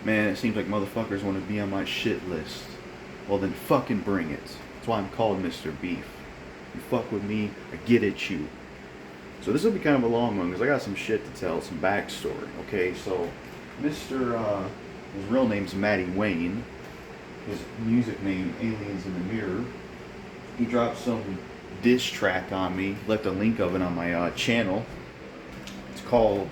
Man, it seems like motherfuckers want to be on my shit list. Well then fucking bring it. That's why I'm called Mr.Beef. You fuck with me, I get at you. So this will be kind of a long one because I got some shit to tell, some backstory. Okay, so his real name's Matty Wayne. His music name, Aliens in the Mirror. He dropped some diss track on me, left a link of it on my channel. It's called,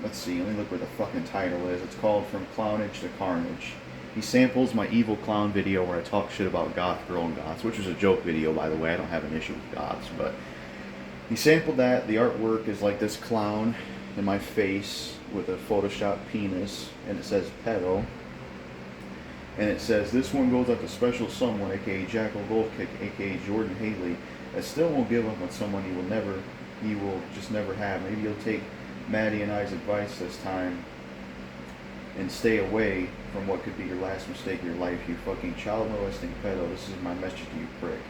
let's see, let me look where the fucking title is. It's called From Clownage to Carnage. He samples my Evil Clown video where I talk shit about goth girl and goths, which was a joke video, by the way. I don't have an issue with goths, but he sampled that. The artwork is like this clown in my face with a Photoshop penis, and it says pedo. And it says, this one goes out to special someone, aka JackalGoldKick, aka Jordan Haley, that still won't give up on someone he will just never have. Maybe you'll take Matty and I's advice this time and stay away from what could be your last mistake of your life, you fucking child molesting pedo. This is my message to you, prick.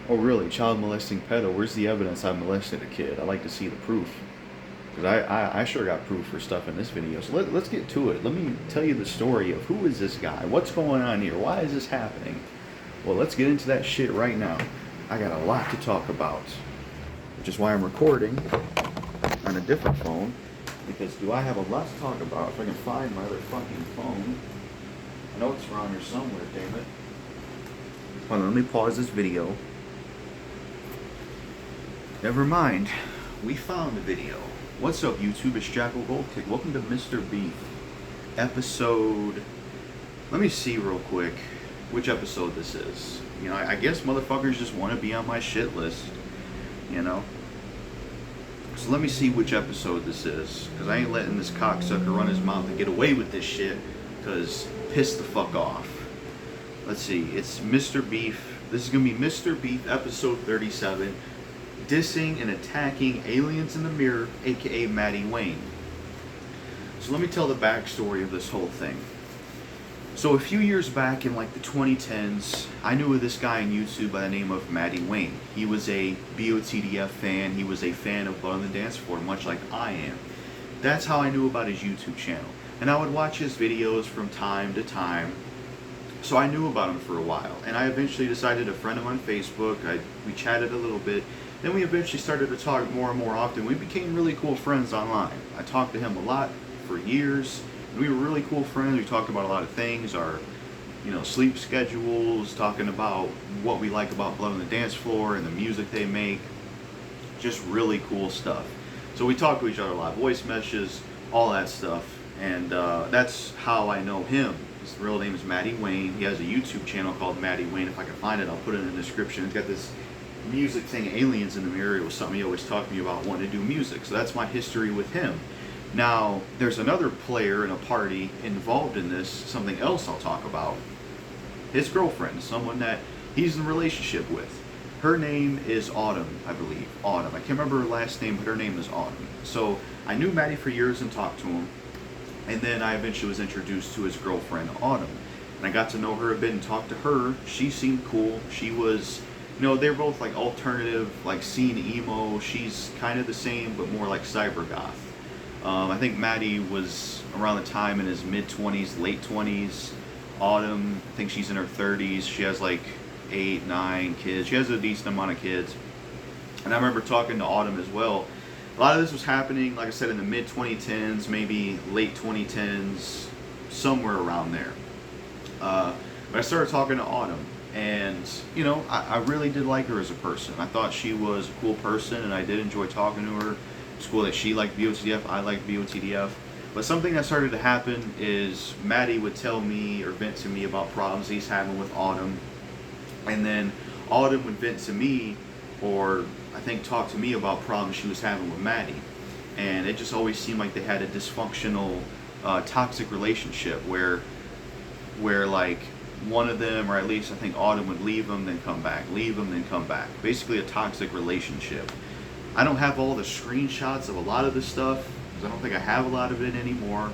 Oh really, child molesting pedo? Where's the evidence I molested a kid? I'd like to see the proof. Because I sure got proof for stuff in this video. So let's get to it. Let me tell you the story of who is this guy? What's going on here? Why is this happening? Well, let's get into that shit right now. I got a lot to talk about. Which is why I'm recording on a different phone. Because do I have a lot to talk about? If I can find my other fucking phone. I know it's around here somewhere, damn it. Hold on, let me pause this video. Never mind. We found the video. What's up, YouTube? It's JackalGoldKick. Welcome to Mr.Beef. Episode... Let me see real quick which episode this is. You know, I guess motherfuckers just want to be on my shit list. You know? So let me see which episode this is. Because I ain't letting this cocksucker run his mouth and get away with this shit. Because piss the fuck off. Let's see. It's Mr.Beef. This is going to be Mr.Beef episode 37. Dissing and attacking aliens in the mirror, aka Matty Wayne. So let me tell the backstory of this whole thing. So a few years back in like the 2010s, I knew of this guy on YouTube by the name of Matty Wayne. He was a BOTDF fan. He was a fan of Blood on the Dance Floor, much like I am. That's how I knew about his YouTube channel. And I would watch his videos from time to time. So I knew about him for a while. And I eventually decided to friend him on Facebook. We chatted a little bit. Then we eventually started to talk more and more often. We became really cool friends online. I talked to him a lot for years. We were really cool friends. We talked about a lot of things, our, sleep schedules, talking about what we like about Blood on the Dance Floor and the music they make. Just really cool stuff. So we talked to each other a lot, voice messages, all that stuff. And that's how I know him. His real name is Matty Wayne. He has a YouTube channel called Matty Wayne. If I can find it, I'll put it in the description. It's got this music thing, Aliens in the Mirror. It was something he always talked to me about, wanting to do music. So that's my history with him. Now, there's another player in a party involved in this, something else I'll talk about. His girlfriend, someone that he's in a relationship with. Her name is Autumn, I believe. Autumn. I can't remember her last name, but her name is Autumn. So I knew Matty for years and talked to him. And then I eventually was introduced to his girlfriend, Autumn. And I got to know her a bit and talked to her. She seemed cool. She was... they're both like alternative, like scene emo. She's kind of the same, but more like cyber goth. I think Matty was around the time in his mid-20s, late 20s. Autumn, I think she's in her 30s. She has like 8, 9 kids. She has a decent amount of kids. And I remember talking to Autumn as well. A lot of this was happening, like I said, in the mid-2010s, maybe late 2010s, somewhere around there. But I started talking to Autumn. And, I really did like her as a person. I thought she was a cool person, and I did enjoy talking to her. It's cool that she liked BOTDF, I liked BOTDF. But something that started to happen is Matty would tell me or vent to me about problems he's having with Autumn. And then Autumn would vent to me, or I think talk to me about problems she was having with Matty. And it just always seemed like they had a dysfunctional, toxic relationship where like, one of them, or at least I think Autumn, would leave them, then come back, leave them, then come back. Basically a toxic relationship. I don't have all the screenshots of a lot of this stuff, because I don't think I have a lot of it anymore.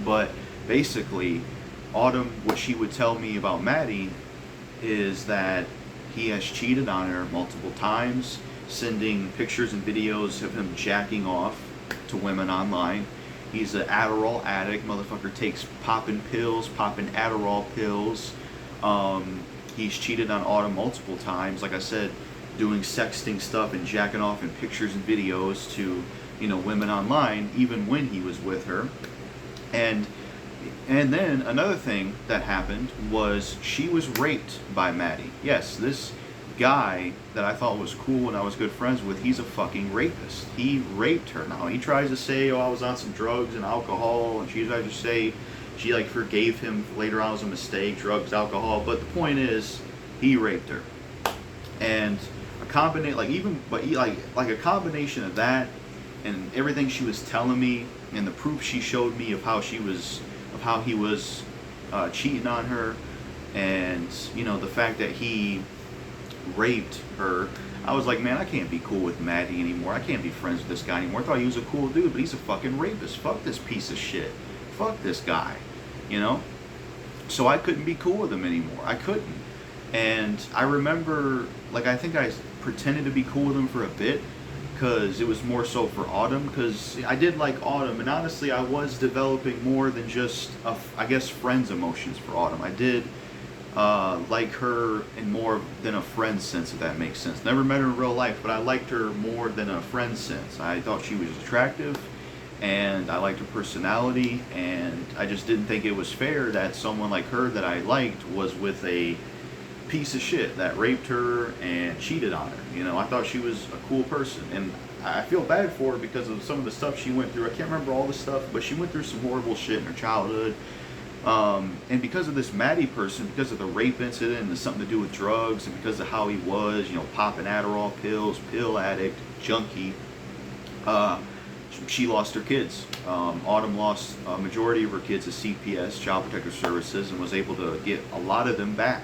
But basically, Autumn, what she would tell me about Matty is that he has cheated on her multiple times, sending pictures and videos of him jacking off to women online. He's an Adderall addict. Motherfucker takes popping pills, popping Adderall pills. He's cheated on Autumn multiple times. Like I said, doing sexting stuff and jacking off in pictures and videos to, you know, women online, even when he was with her. And then another thing that happened was she was raped by Matty. Yes, this guy that I thought was cool and I was good friends with, he's a fucking rapist. He raped her. Now, he tries to say, oh, I was on some drugs and alcohol, and she tries to say she, like, forgave him later on. It was a mistake, drugs, alcohol. But the point is, he raped her. And a combination, like a combination of that and everything she was telling me and the proof she showed me of how he was cheating on her, and, you know, the fact that he raped her, I was like, man, I can't be cool with Matty anymore. I can't be friends with this guy anymore. I thought he was a cool dude, but he's a fucking rapist. Fuck this piece of shit. Fuck this guy, you know? So I couldn't be cool with him anymore. I couldn't. And I remember, like, I think I pretended to be cool with him for a bit, because it was more so for Autumn, because I did like Autumn, and honestly I was developing more than just, I guess, friends emotions for Autumn. I did like her in more than a friend sense, if that makes sense. Never met her in real life, but I liked her more than a friend sense. I thought she was attractive, and I liked her personality, and I just didn't think it was fair that someone like her that I liked was with a piece of shit that raped her and cheated on her. You know, I thought she was a cool person, and I feel bad for her because of some of the stuff she went through. I can't remember all the stuff, but she went through some horrible shit in her childhood. And because of this Matty person, because of the rape incident and something to do with drugs, and because of how he was, you know, popping Adderall pills, pill addict, junkie, she lost her kids. Autumn lost a majority of her kids to CPS, Child Protective Services, and was able to get a lot of them back.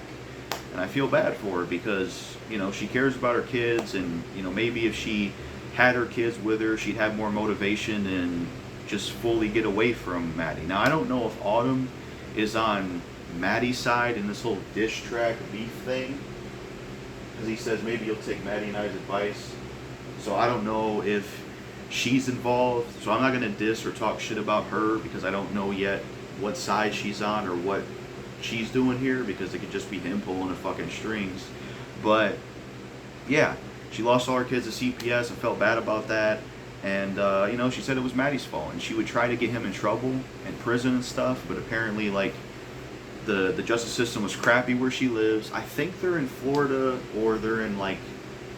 And I feel bad for her because, you know, she cares about her kids, and, you know, maybe if she had her kids with her, she'd have more motivation and just fully get away from Matty. Now, I don't know if Autumn is on Matty's side in this whole diss track beef thing, because he says maybe you'll take Matty and I's advice. So I don't know if she's involved. So I'm not going to diss or talk shit about her because I don't know yet what side she's on or what she's doing here, because it could just be him pulling the fucking strings. But yeah, she lost all her kids to CPS and felt bad about that. And, you know, she said it was Matty's fault, and she would try to get him in trouble in prison and stuff, but apparently, like, the justice system was crappy where she lives. I think they're in Florida, or they're in, like,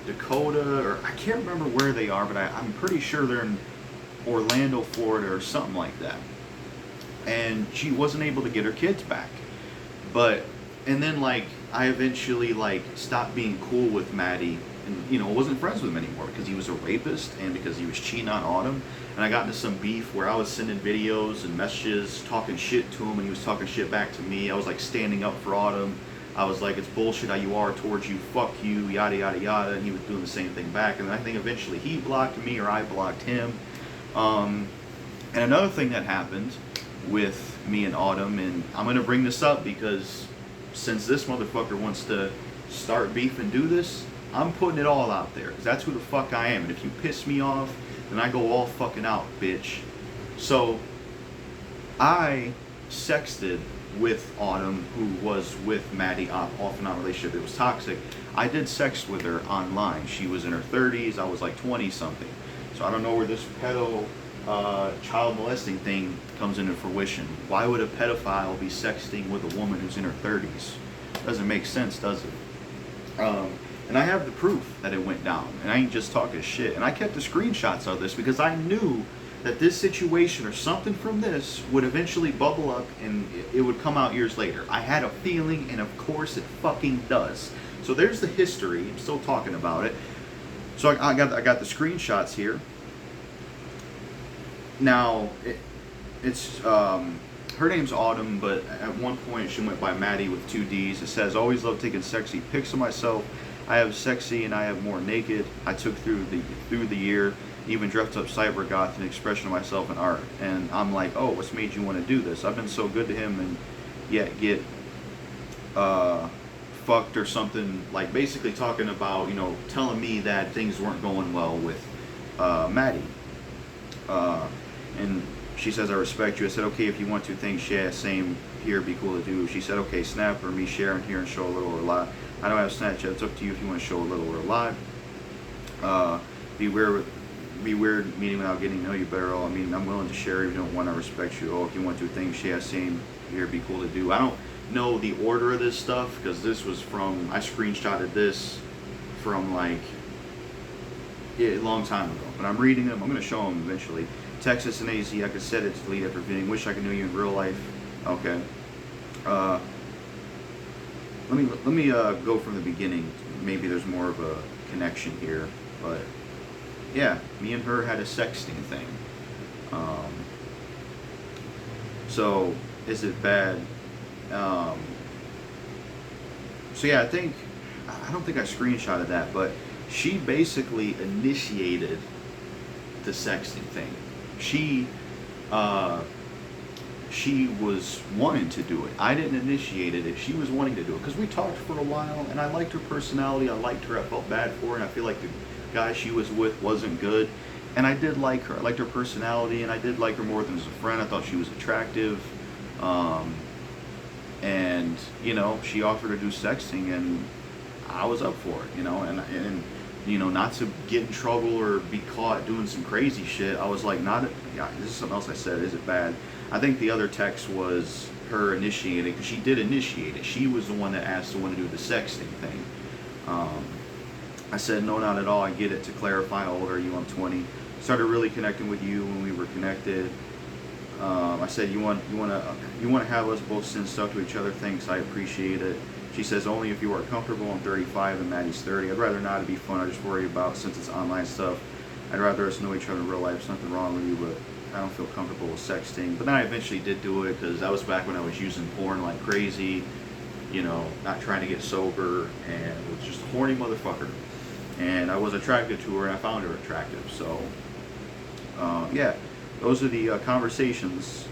Dakota, or I can't remember where they are, but I'm pretty sure they're in Orlando, Florida, or something like that. And she wasn't able to get her kids back. And then, like, I eventually, like, stopped being cool with Matty, and, you know, wasn't friends with him anymore because he was a rapist and because he was cheating on Autumn. And I got into some beef where I was sending videos and messages talking shit to him, and he was talking shit back to me. I was, like, standing up for Autumn. I was like, it's bullshit how you are towards you, fuck you, yada yada yada, and he was doing the same thing back. And I think eventually he blocked me, or I blocked him. And another thing that happened with me and Autumn, and I'm going to bring this up because since this motherfucker wants to start beef and do this, I'm putting it all out there, because that's who the fuck I am. And if you piss me off, then I go all fucking out, bitch. So I sexted with Autumn, who was with Matty, off and on relationship. It was toxic. I did sex with her online. She was in her 30s. I was like 20 something. So I don't know where this pedo child molesting thing comes into fruition. Why would a pedophile be sexting with a woman who's in her 30s? Doesn't make sense, does it? And I have the proof that it went down, and I ain't just talking shit. And I kept the screenshots of this because I knew that this situation or something from this would eventually bubble up and it would come out years later. I had a feeling, and of course it fucking does. So there's the history. I'm still talking about it. So I got the screenshots here. Now, it's her name's Autumn, but at one point she went by Matty with 2 D's. It says, always love taking sexy pics of myself. I have sexy and I have more naked. I took through the year, even dressed up cyber goth, an expression of myself in art. And I'm like, oh, what's made you want to do this? I've been so good to him, and yet get fucked or something. Like, basically talking about, you know, telling me that things weren't going well with Matty. And She says, I respect you. I said, okay, if you want to, thanks, yeah, same here, be cool to do. She said, okay, Snap or me sharing here and show a little or a lot. I don't have Snapchat, it's up to you if you want to show a little or a lot. Be weird meeting without getting to know you better. I mean, I'm willing to share if you don't want, I respect you. Oh, if you want to, thanks, yeah, same here, be cool to do. I don't know the order of this stuff because this was from, I screenshotted this from like a long time ago, but I'm reading them. I'm going to show them eventually. Texas and AZ, I could set it to delete after viewing. Wish I could know you in real life. Okay. Let me go from the beginning. Maybe there's more of a connection here, but yeah, me and her had a sexting thing. So is it bad? So yeah, I don't think I screenshotted that, but she basically initiated the sexting thing. She was wanting to do it. I didn't initiate it. She was wanting to do it because we talked for a while, and I liked her personality. I liked her. I felt bad for her, and I feel like the guy she was with wasn't good. And I did like her. I liked her personality, and I did like her more than as a friend. I thought she was attractive. And you know, she offered to do sexting, and I was up for it. You know, and you know, not to get in trouble or be caught doing some crazy shit. I was like, yeah, this is something else I said. Is it bad? I think the other text was her initiating, because she did initiate it. She was the one that asked the one to do the sexting thing. I said, no, not at all. I get it. To clarify, how old are you? I'm 20. Started really connecting with you when we were connected. I said, you want to have us both send stuff to each other. Thanks, I appreciate it. She says, only if you are comfortable. I'm 35 and Matty's 30. I'd rather not. To be fun. I just worry about, since it's online stuff, I'd rather us know each other in real life. There's nothing wrong with you, but I don't feel comfortable with sexting. But then I eventually did do it because that was back when I was using porn like crazy, you know, not trying to get sober, and was just a horny motherfucker. And I was attracted to her, and I found her attractive. So, yeah, those are the conversations.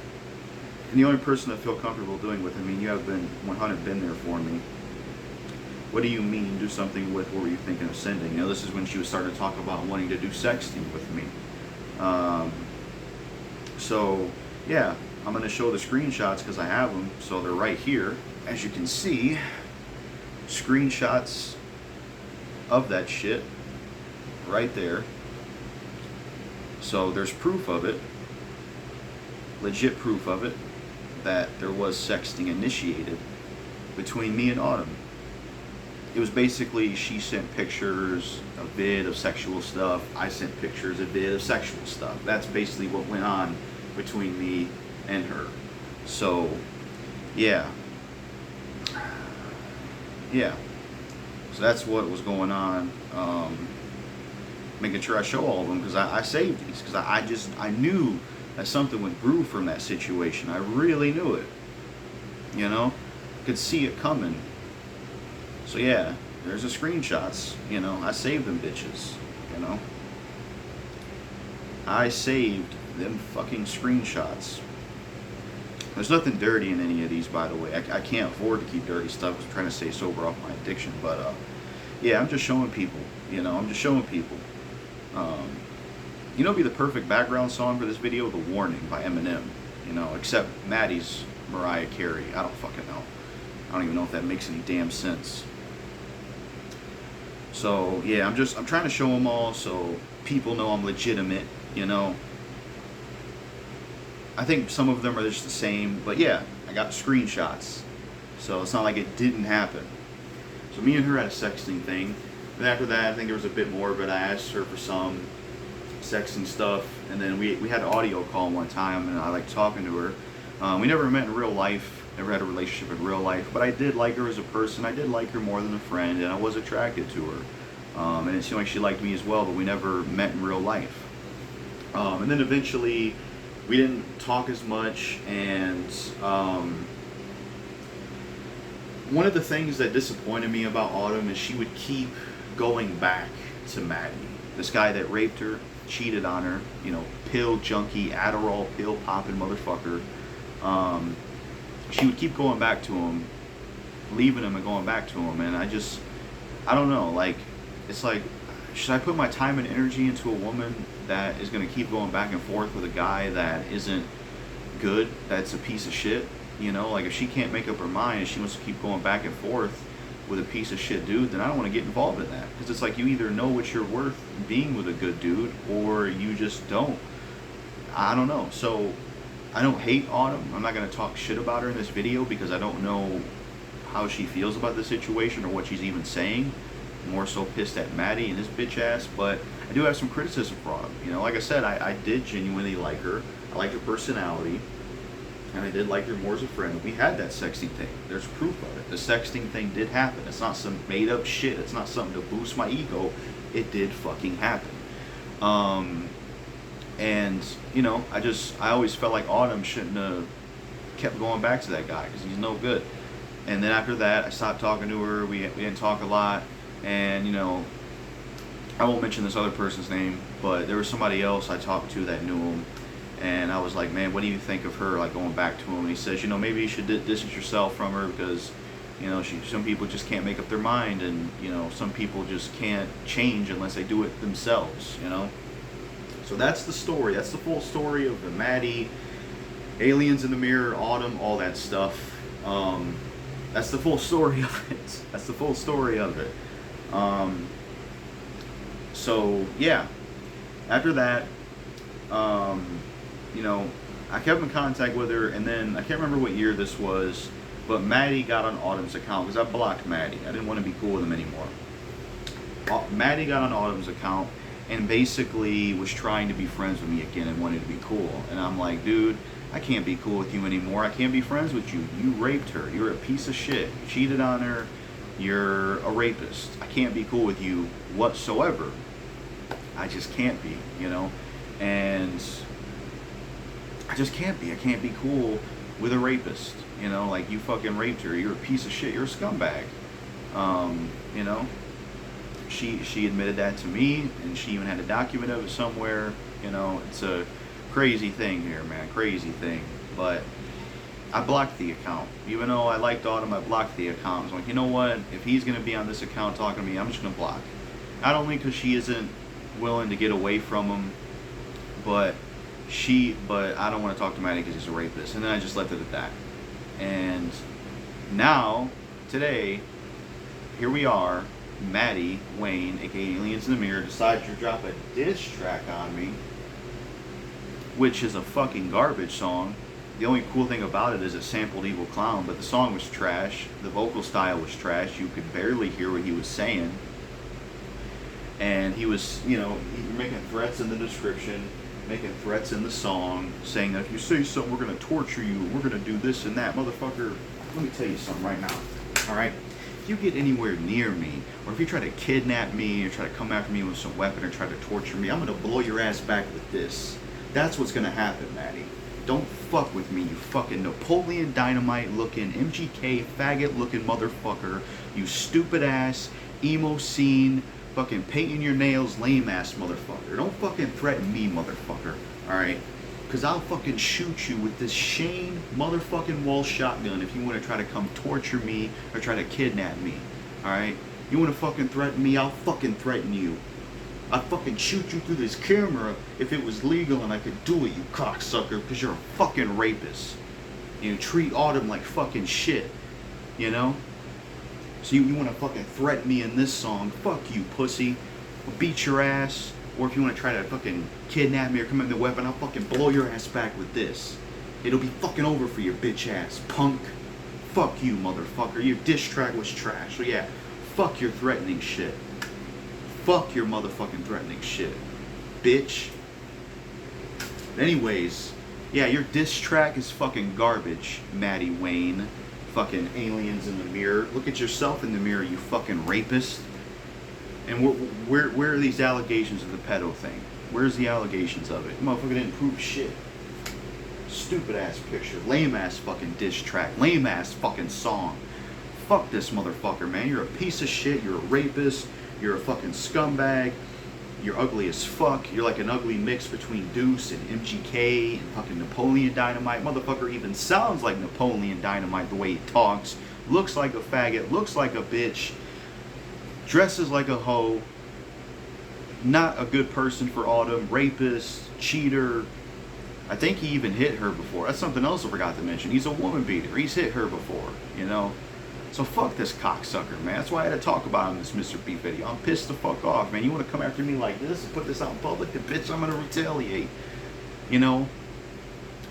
And the only person I feel comfortable doing with, I mean, you have been 100 been there for me. What do you mean, do something with? What were you thinking of sending? You know, this is when she was starting to talk about wanting to do sexting with me. So, yeah, I'm going to show the screenshots because I have them. So they're right here. As you can see, screenshots of that shit right there. So there's proof of it, legit proof of it, that there was sexting initiated between me and Autumn. It was basically, she sent pictures, a vid of sexual stuff. I sent pictures, a vid of sexual stuff. That's basically what went on between me and her. So, yeah. Yeah. So that's what was going on. Making sure I show all of them because I saved these because I knew that something would brew from that situation. I really knew it. You know? Could see it coming. So yeah, there's the screenshots, you know, I saved them bitches, you know. I saved them fucking screenshots. There's nothing dirty in any of these, by the way. I can't afford to keep dirty stuff because I'm trying to stay sober off my addiction. But yeah, I'm just showing people, you know, I'm just showing people. You know, be the perfect background song for this video, The Warning by Eminem, you know, except Matty's Mariah Carey. I don't fucking know. I don't even know if that makes any damn sense. So yeah, I'm trying to show them all so people know I'm legitimate, you know. I think some of them are just the same, but yeah, I got screenshots. So it's not like it didn't happen. So me and her had a sexting thing. But after that, I think there was a bit more, but I asked her for some sexting stuff. And then we had an audio call one time, and I liked talking to her. We never met in real life, never had a relationship in real life, but I did like her as a person. I did like her more than a friend, and I was attracted to her. And it seemed like she liked me as well, but we never met in real life. And then eventually, we didn't talk as much, and one of the things that disappointed me about Autumn is she would keep going back to Matty, this guy that raped her, cheated on her, you know, pill junkie, Adderall pill popping motherfucker. She would keep going back to him, leaving him and going back to him, and I don't know, like, it's like, should I put my time and energy into a woman that is going to keep going back and forth with a guy that isn't good, that's a piece of shit. You know, like if she can't make up her mind and she wants to keep going back and forth with a piece of shit dude, then I don't want to get involved in that. Because it's like you either know what you're worth being with a good dude or you just don't. I don't know. So I don't hate Autumn. I'm not going to talk shit about her in this video because I don't know how she feels about the situation or what she's even saying. I'm more so pissed at Matty and his bitch ass, but I do have some criticism for Autumn. You know, like I said, I did genuinely like her. I liked her personality, and I did like her more as a friend. We had that sexting thing. There's proof of it. The sexting thing did happen. It's not some made up shit. It's not something to boost my ego. It did fucking happen. And, you know, I always felt like Autumn shouldn't have kept going back to that guy because he's no good. And then after that, I stopped talking to her. We didn't talk a lot. And, you know, I won't mention this other person's name, but there was somebody else I talked to that knew him. And I was like, man, what do you think of her, like, going back to him? And he says, you know, maybe you should distance yourself from her because, you know, some people just can't make up their mind. And, you know, some people just can't change unless they do it themselves, you know? So that's the story. That's the full story of the Matty, aliens in the mirror, Autumn, all that stuff. That's the full story of it. That's the full story of it. So, yeah. After that, you know, I kept in contact with her, and then I can't remember what year this was, but Matty got on Autumn's account because I blocked Matty. I didn't want to be cool with him anymore. Matty got on Autumn's account and basically was trying to be friends with me again and wanted to be cool. And I'm like, dude, I can't be cool with you anymore. I can't be friends with you. You raped her. You're a piece of shit. You cheated on her. You're a rapist. I can't be cool with you whatsoever. I just can't be, you know? And I just can't be. I can't be cool with a rapist. You know, like, you fucking raped her. You're a piece of shit. You're a scumbag. You know? She admitted that to me, and she even had a document of it somewhere. You know, it's a crazy thing here, man. Crazy thing. But I blocked the account. Even though I liked Autumn, I blocked the account. I was like, you know what? If he's going to be on this account talking to me, I'm just going to block. Not only because she isn't willing to get away from him, but I don't want to talk to Matty because he's a rapist. And then I just left it at that. And now, today, here we are. Matty, Wayne, aka Aliens in the Mirror, decides to drop a diss track on me, which is a fucking garbage song. The only cool thing about it is it sampled Evil Clown, but the song was trash. The vocal style was trash. You could barely hear what he was saying. And he was, you know, making threats in the description, making threats in the song, saying that if you say something, we're going to torture you, we're going to do this and that. Motherfucker, let me tell you something right now, all right? If you get anywhere near me, or if you try to kidnap me, or try to come after me with some weapon, or try to torture me, I'm going to blow your ass back with this. That's what's going to happen, Matty. Don't fuck with me, you fucking Napoleon Dynamite looking, MGK faggot looking motherfucker. You stupid ass, emo scene, fucking painting your nails, lame ass motherfucker. Don't fucking threaten me, motherfucker. Alright? Because I'll fucking shoot you with this Shane motherfucking Wall shotgun if you want to try to come torture me or try to kidnap me. Alright? You want to fucking threaten me, I'll fucking threaten you. I'd fucking shoot you through this camera if it was legal and I could do it, you cocksucker, because you're a fucking rapist. You treat Autumn like fucking shit. You know? So you want to fucking threaten me in this song, fuck you, pussy. I'll beat your ass. Or if you want to try to fucking kidnap me or come in with a weapon, I'll fucking blow your ass back with this. It'll be fucking over for your bitch ass, punk. Fuck you, motherfucker. Your diss track was trash. So yeah, fuck your threatening shit. Fuck your motherfucking threatening shit, bitch. Anyways, yeah, your diss track is fucking garbage, Matty Wayne. Fucking Aliens in the Mirror. Look at yourself in the mirror, you fucking rapist. And where are these allegations of the pedo thing? Where's the allegations of it? Motherfucker didn't prove shit. Stupid ass picture. Lame ass fucking diss track. Lame ass fucking song. Fuck this motherfucker, man. You're a piece of shit. You're a rapist. You're a fucking scumbag. You're ugly as fuck. You're like an ugly mix between Deuce and MGK and fucking Napoleon Dynamite. Motherfucker even sounds like Napoleon Dynamite the way he talks. Looks like a faggot. Looks like a bitch. Dresses like a hoe. not a good person for Autumn, rapist, cheater. I think he even hit her before. That's something else I forgot to mention. He's a woman beater. He's hit her before, you know. So fuck this cocksucker, man. That's why I had to talk about him in this Mr. Beef video. I'm pissed the fuck off, man. You want to come after me like this and put this out in public? Then bitch, I'm gonna retaliate, you know.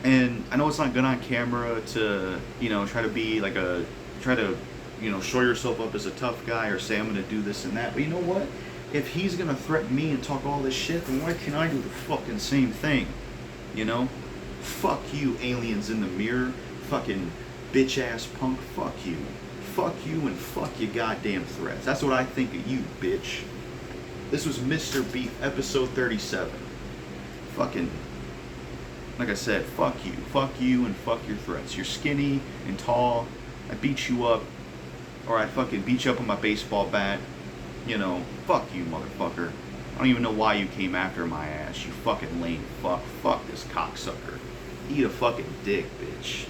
And I know it's not good on camera to, you know, try to, you know, show yourself up as a tough guy or say I'm gonna do this and that. But you know what? If he's gonna threaten me and talk all this shit, then why can't I do the fucking same thing? You know? Fuck you, aliens in the mirror. Fucking bitch ass punk. Fuck you. Fuck you and fuck your goddamn threats. That's what I think of you, bitch. This was Mr. Beef, episode 37. Fucking, like I said, fuck you. Fuck you and fuck your threats. You're skinny and tall. I beat you up. Or I'd fucking beat you up with my baseball bat. You know, fuck you, motherfucker. I don't even know why you came after my ass, you fucking lame fuck. Fuck this cocksucker. Eat a fucking dick, bitch.